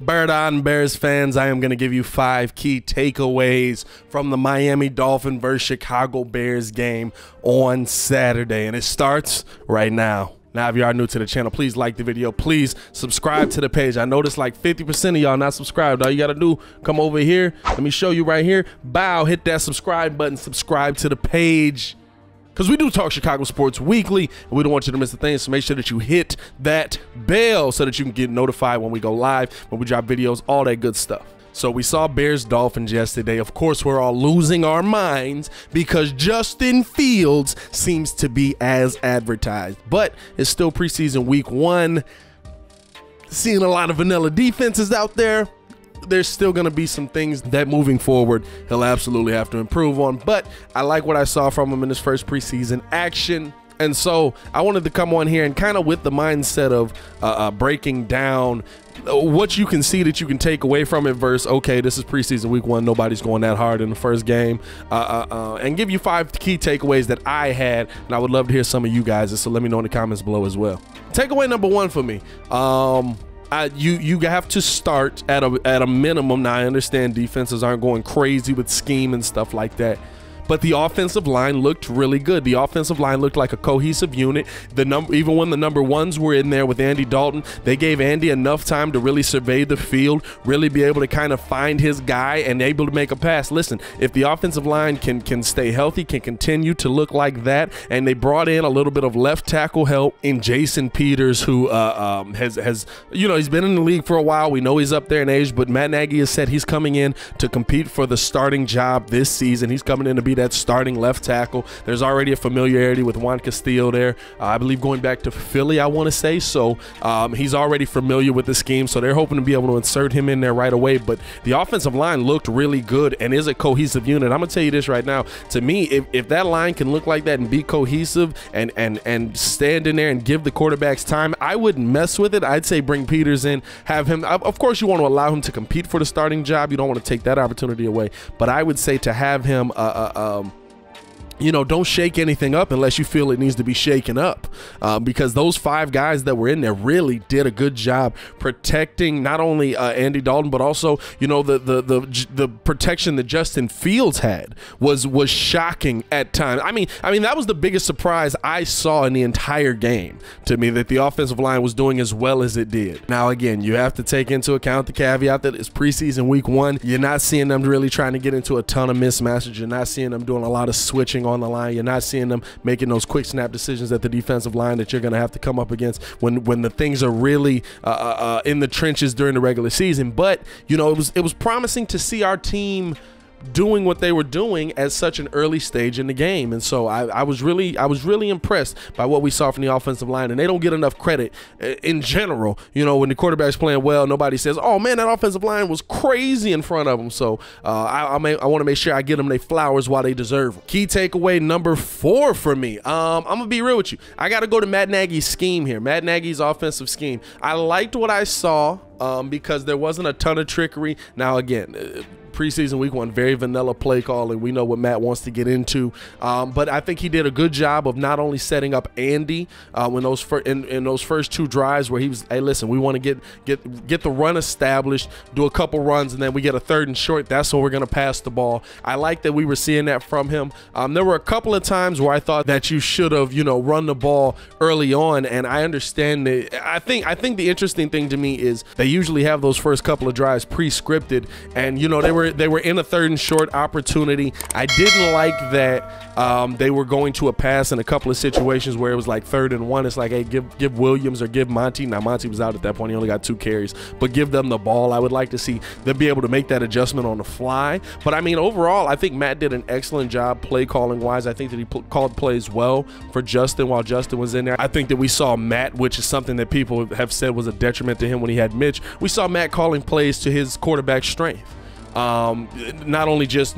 Bird on Bears fans, I am going to give you 5 key takeaways from the Miami Dolphins versus Chicago Bears game on Saturday, and it starts right now. Now, if you are new to the channel, please like the video. Please subscribe to the page. I noticed like 50% of y'all not subscribed. All you got to do, come over here. Let me show you right here. Bow, hit that subscribe button, subscribe to the page. Because we do talk Chicago sports weekly, and we don't want you to miss a thing, so make sure that you hit that bell so that you can get notified when we go live, when we drop videos, all that good stuff. So we saw Bears-Dolphins yesterday. Of course, we're all losing our minds because Justin Fields seems to be as advertised. But it's still preseason week 1. Seeing a lot of vanilla defenses out there. There's still going to be some things that moving forward he'll absolutely have to improve on, but I like what I saw from him in his first preseason action. And so I wanted to come on here and kind of with the mindset of breaking down what you can see that you can take away from it versus, okay, this is preseason week 1, nobody's going that hard in the first game, and give you 5 key takeaways that I had, and I would love to hear some of you guys, so let me know in the comments below as well. Takeaway number 1 for me, you have to start at a minimum. Now I understand defenses aren't going crazy with scheme and stuff like that, but the offensive line looked really good. The offensive line looked like a cohesive unit. Even when the number 1s were in there with Andy Dalton, they gave Andy enough time to really survey the field, really be able to kind of find his guy and able to make a pass. Listen, if the offensive line can stay healthy, can continue to look like that, and they brought in a little bit of left tackle help in Jason Peters, who has he's been in the league for a while. We know he's up there in age, but Matt Nagy has said he's coming in to compete for the starting job this season. He's coming in to be that starting left tackle. There's already a familiarity with Juan Castillo there, I believe going back to Philly, I want to say. So he's already familiar with the scheme, so they're hoping to be able to insert him in there right away. But the offensive line looked really good and is a cohesive unit. I'm gonna tell you this right now, to me, if that line can look like that and be cohesive and stand in there and give the quarterbacks time, I wouldn't mess with it. I'd say bring Peters in, have him, of course you want to allow him to compete for the starting job, you don't want to take that opportunity away, but I would say to have him don't shake anything up unless you feel it needs to be shaken up, because those 5 guys that were in there really did a good job protecting not only Andy Dalton, but also the protection that Justin Fields had was shocking at times. I mean that was the biggest surprise I saw in the entire game to me, that the offensive line was doing as well as it did. Now again, you have to take into account the caveat that it's preseason week 1. You're not seeing them really trying to get into a ton of mismatches. You're not seeing them doing a lot of switching on the line. You're not seeing them making those quick snap decisions at the defensive line that you're going to have to come up against when the things are really in the trenches during the regular season. But it was promising to see our team doing what they were doing at such an early stage in the game, and so I was really impressed by what we saw from the offensive line. And they don't get enough credit in general. When the quarterback's playing well, nobody says, "Oh man, that offensive line was crazy in front of them." So I want to make sure I give them their flowers while they deserve them. Key takeaway number 4 for me. I'm gonna be real with you. I got to go to Matt Nagy's scheme here. Matt Nagy's offensive scheme. I liked what I saw because there wasn't a ton of trickery. Now again, preseason week 1, very vanilla play calling. We know what Matt wants to get into, but I think he did a good job of not only setting up Andy when in those first 2 drives where he was, hey, listen, we want to get the run established, do a couple runs, and then we get a 3rd and short. That's when we're going to pass the ball. I like that we were seeing that from him. There were a couple of times where I thought that you should have, run the ball early on, and I understand that. I think the interesting thing to me is they usually have those first couple of drives pre-scripted, and they were in a 3rd and short opportunity. I didn't like that they were going to a pass in a couple of situations where it was like 3rd and 1. It's like, hey, give Williams or give Monty. Now Monty was out at that point. He only got 2 carries, but give them the ball. I would like to see them be able to make that adjustment on the fly. But I mean, overall, I think Matt did an excellent job play calling wise. I think that he called plays well for Justin while Justin was in there. I think that we saw Matt, which is something that people have said was a detriment to him when he had Mitch. We saw Matt calling plays to his quarterback strength. Not only just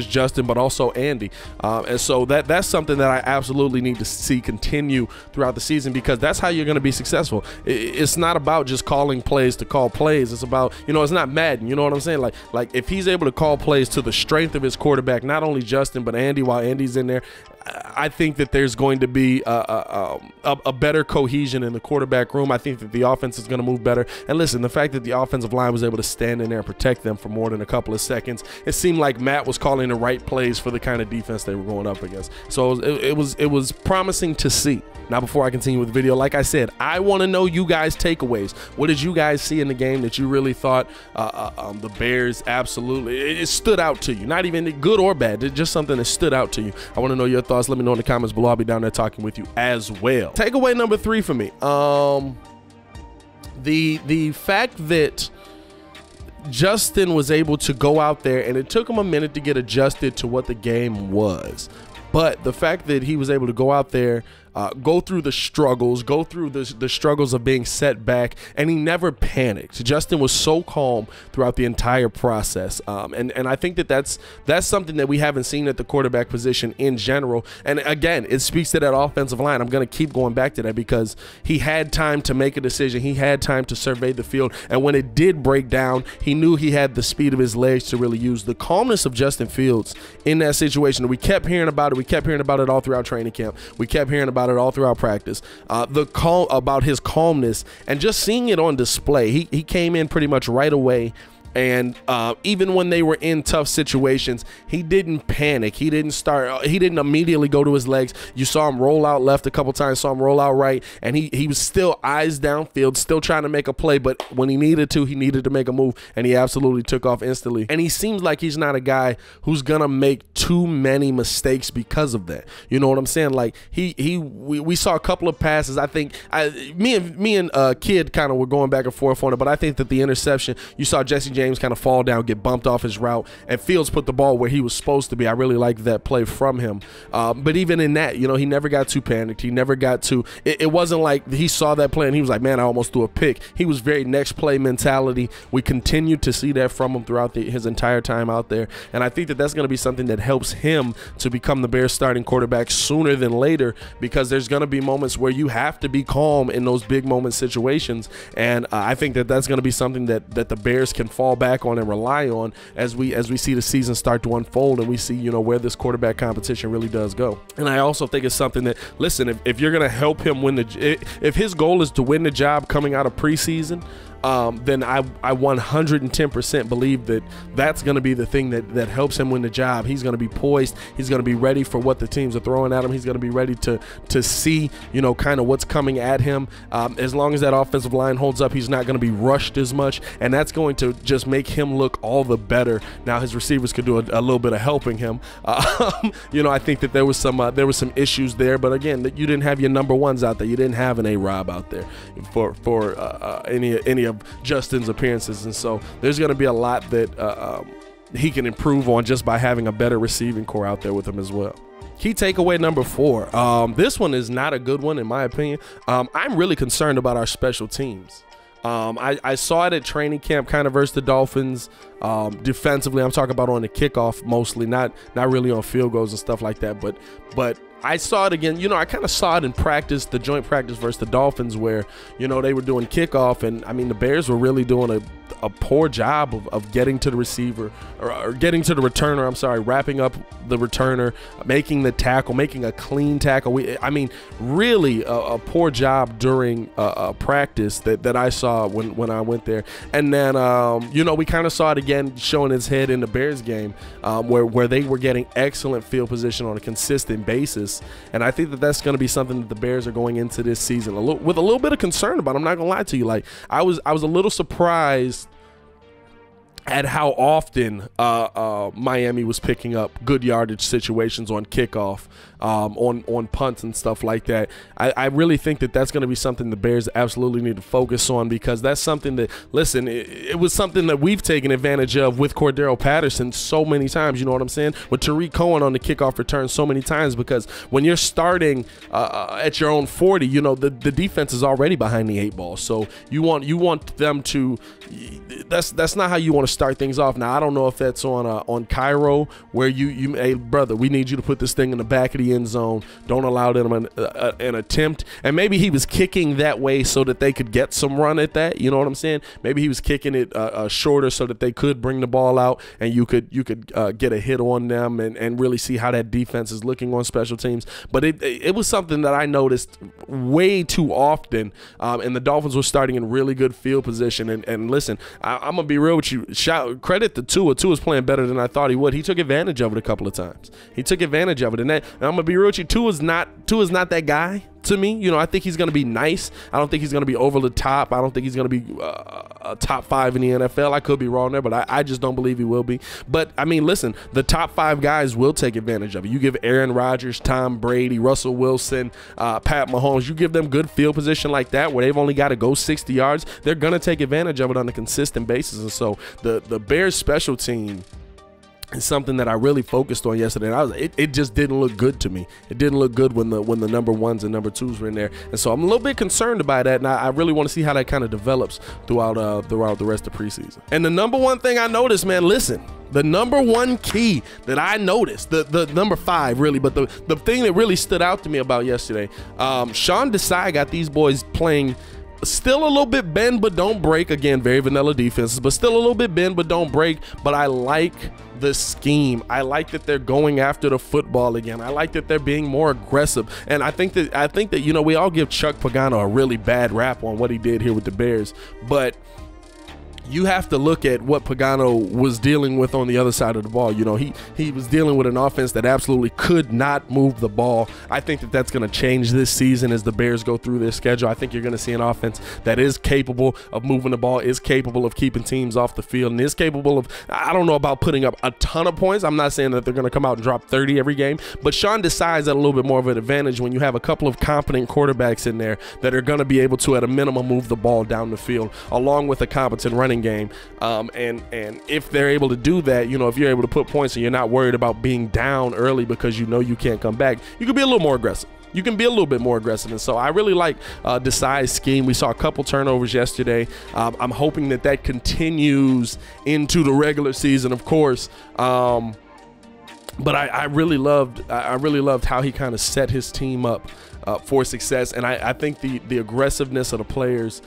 Justin, but also Andy, and so that's something that I absolutely need to see continue throughout the season, because that's how you're going to be successful. It's not about just calling plays to call plays. It's about, it's not Madden. You know what I'm saying? Like if he's able to call plays to the strength of his quarterback, not only Justin but Andy, while Andy's in there, I think that there's going to be a better cohesion in the quarterback room. I think that the offense is going to move better. And listen, the fact that the offensive line was able to stand in there and protect them for more than a couple of seconds, it seemed like Matt was calling the right plays for the kind of defense they were going up against. So it was promising to see. Now, before I continue with the video, like I said, I want to know you guys' takeaways. What did you guys see in the game that you really thought the Bears absolutely, it stood out to you? Not even good or bad, it's just something that stood out to you. I want to know your thoughts. Let me know in the comments below. I'll be down there talking with you as well. Takeaway number 3 for me. The fact that Justin was able to go out there, and it took him a minute to get adjusted to what the game was. But the fact that he was able to go out there, go through the struggles, go through the struggles of being set back, and he never panicked. Justin was so calm throughout the entire process, and I think that that's something that we haven't seen at the quarterback position in general. And again, it speaks to that offensive line. I'm going to keep going back to that because he had time to make a decision. He had time to survey the field, and when it did break down, he knew he had the speed of his legs to really use. The calmness of Justin Fields in that situation, we kept hearing about it. We kept hearing about it all throughout training camp. We kept hearing about it all throughout practice. About his calmness and just seeing it on display. He came in pretty much right away. And even when they were in tough situations, he didn't panic. He didn't immediately go to his legs. You saw him roll out left a couple times, saw him roll out right, and he was still eyes downfield, still trying to make a play. But when he needed to make a move, and he absolutely took off instantly. And he seems like he's not a guy who's gonna make too many mistakes because of that. You know what I'm saying? Like we saw a couple of passes. I think me and Kid kind of were going back and forth on it, but I think that the interception, you saw Jesse James kind of fall down, get bumped off his route, and Fields put the ball where he was supposed to be. I really liked that play from him. But even in that, you know, he never got too panicked. He never got too, it wasn't like he saw that play and he was like, man, I almost threw a pick. He was very next play mentality. We continued to see that from him throughout his entire time out there. And I think that that's going to be something that helps him to become the Bears starting quarterback sooner than later, because there's going to be moments where you have to be calm in those big moment situations. And I think that that's going to be something that the Bears can fall back on and rely on as we see the season start to unfold, and we see, you know, where this quarterback competition really does go. And I also think it's something that, listen, if you're going to help him win if his goal is to win the job coming out of preseason, then I 110% believe that that's going to be the thing that helps him win the job. He's going to be poised. He's going to be ready for what the teams are throwing at him. He's going to be ready to see, you know, kind of what's coming at him. As long as that offensive line holds up, he's not going to be rushed as much, and that's going to just make him look all the better. Now his receivers could do a little bit of helping him. You know, I think that there was some issues there, but again, that you didn't have your number ones out there. You didn't have an A-Rob out there for any of Justin's appearances, and so there's going to be a lot that he can improve on just by having a better receiving core out there with him as well. Key takeaway number 4. This one is not a good one in my opinion. I'm really concerned about our special teams. I saw it at training camp kind of versus the Dolphins. Defensively, I'm talking about on the kickoff mostly, not really on field goals and stuff like that, but I saw it again. You know, I kind of saw it in practice, the joint practice versus the Dolphins, where, you know, they were doing kickoff, and I mean, the Bears were really doing a poor job of getting to the receiver, or getting to the returner, I'm sorry, wrapping up the returner, making the tackle, making a clean tackle. I mean, really a poor job during practice that I saw when I went there. And then, you know, we kind of saw it again showing its head in the Bears game, where they were getting excellent field position on a consistent basis. And I think that that's going to be something that the Bears are going into this season with a little bit of concern about. I'm not going to lie to you. Like, I was a little surprised at how often Miami was picking up good yardage situations on kickoff, on punts and stuff like that. I really think that that's going to be something the Bears absolutely need to focus on, because that's something that, listen, it was something that we've taken advantage of with Cordero Patterson so many times, you know what I'm saying, with Tariq Cohen on the kickoff return so many times, because when you're starting at your own 40, you know, the defense is already behind the 8 ball, so you want them to, that's not how you want to start things off. Now I don't know if that's on Cairo, where you hey brother, we need you to put this thing in the back of the end zone. Don't allow them an attempt. And maybe he was kicking that way so that they could get some run at that. You know what I'm saying? Maybe he was kicking it shorter so that they could bring the ball out and you could get a hit on them and really see how that defense is looking on special teams. But it was something that I noticed way too often, and the Dolphins were starting in really good field position. And listen, I'm gonna be real with you. Credit to Tua. Tua's playing better than I thought he would. He took advantage of it a couple of times. He took advantage of it, and I'm gonna be real with you. Tua's not that guy. To me, you know, I think he's going to be nice. I don't think he's going to be over the top. I don't think he's going to be a top 5 in the NFL. I could be wrong there, but I just don't believe he will be. But, I mean, listen, the top 5 guys will take advantage of it. You give Aaron Rodgers, Tom Brady, Russell Wilson, Pat Mahomes, you give them good field position like that where they've only got to go 60 yards, they're going to take advantage of it on a consistent basis. And so the Bears special team is something that I really focused on yesterday, and it just didn't look good to me. It didn't look good when the number 1s and number 2s were in there, and so I'm a little bit concerned about that, and I really want to see how that kind of develops throughout the rest of preseason. And the number 1 thing I noticed, man, listen, the number 1 key that I noticed, the number 5 really, but the thing that really stood out to me about yesterday, Sean Desai got these boys playing still a little bit bend but don't break. Again, very vanilla defenses, but still a little bit bend but don't break. But I like the scheme. I like that they're going after the football again. I like that they're being more aggressive. And I think that you know, we all give Chuck Pagano a really bad rap on what he did here with the Bears, but you have to look at what Pagano was dealing with on the other side of the ball. You know, he was dealing with an offense that absolutely could not move the ball. I think that that's going to change this season as the Bears go through their schedule. I think you're going to see an offense that is capable of moving the ball, is capable of keeping teams off the field, and is capable of, I don't know about putting up a ton of points. I'm not saying that they're going to come out and drop 30 every game, but Sean decides at a little bit more of an advantage when you have a couple of competent quarterbacks in there that are going to be able to, at a minimum, move the ball down the field, along with a competent running game. And if they're able to do that, you know, if you're able to put points and you're not worried about being down early because you know you can't come back, you can be a little more aggressive. You can be a little bit more aggressive. And so I really like Desai's scheme. We saw a couple turnovers yesterday. I'm hoping that continues into the regular season, of course. But I really loved how he kind of set his team up for success, and I think the aggressiveness of the players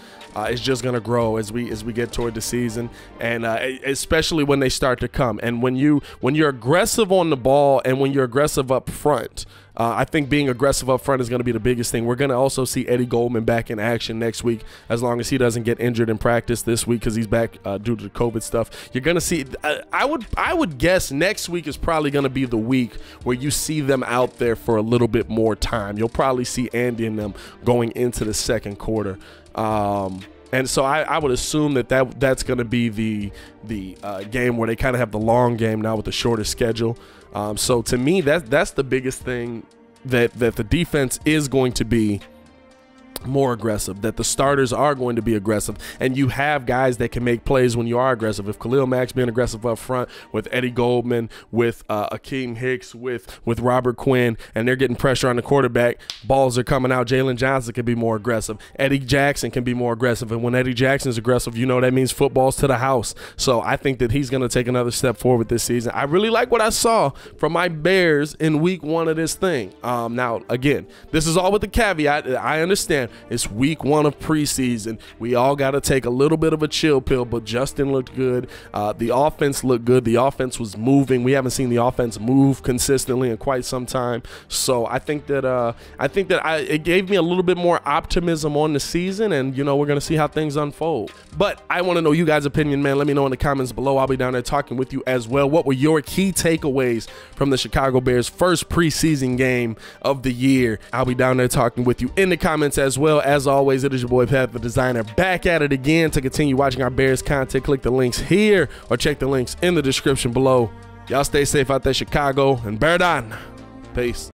is just going to grow as we get toward the season, and especially when they start to come. And when you're aggressive on the ball and when you're aggressive up front, I think being aggressive up front is going to be the biggest thing. We're going to also see Eddie Goldman back in action next week, as long as he doesn't get injured in practice this week because he's back due to the COVID stuff. You're going to see, I would guess next week is probably going to be the week where you see them out there for a little bit more time. You'll probably see Andy and them going into the second quarter. And so I would assume that's going to be the game where they kind of have the long game now with the shorter schedule. So to me, that's the biggest thing, that the defense is going to be more aggressive, that the starters are going to be aggressive, and you have guys that can make plays when you are aggressive. If Khalil Mack's being aggressive up front with Eddie Goldman, with Akeem Hicks, with Robert Quinn, and they're getting pressure on the quarterback, balls are coming out. Jalen Johnson can be more aggressive. Eddie Jackson can be more aggressive, and when Eddie Jackson's aggressive, you know that means football's to the house. So I think that he's going to take another step forward this season. I really like what I saw from my Bears in week 1 of this thing. Now, again, this is all with the caveat. I understand it's week 1 of preseason. We all got to take a little bit of a chill pill, but Justin looked good. The offense looked good. The offense was moving. We haven't seen the offense move consistently in quite some time. So I think that it gave me a little bit more optimism on the season, and you know, we're gonna see how things unfold. But I want to know you guys' opinion, man. Let me know in the comments below. I'll be down there talking with you as well. What were your key takeaways from the Chicago Bears' first preseason game of the year? I'll be down there talking with you in the comments as well. As always, it is your boy Pat the Designer, back at it again to continue watching our Bears content. Click the links here or check the links in the description below. Y'all stay safe out there, Chicago, and Bear down. Peace.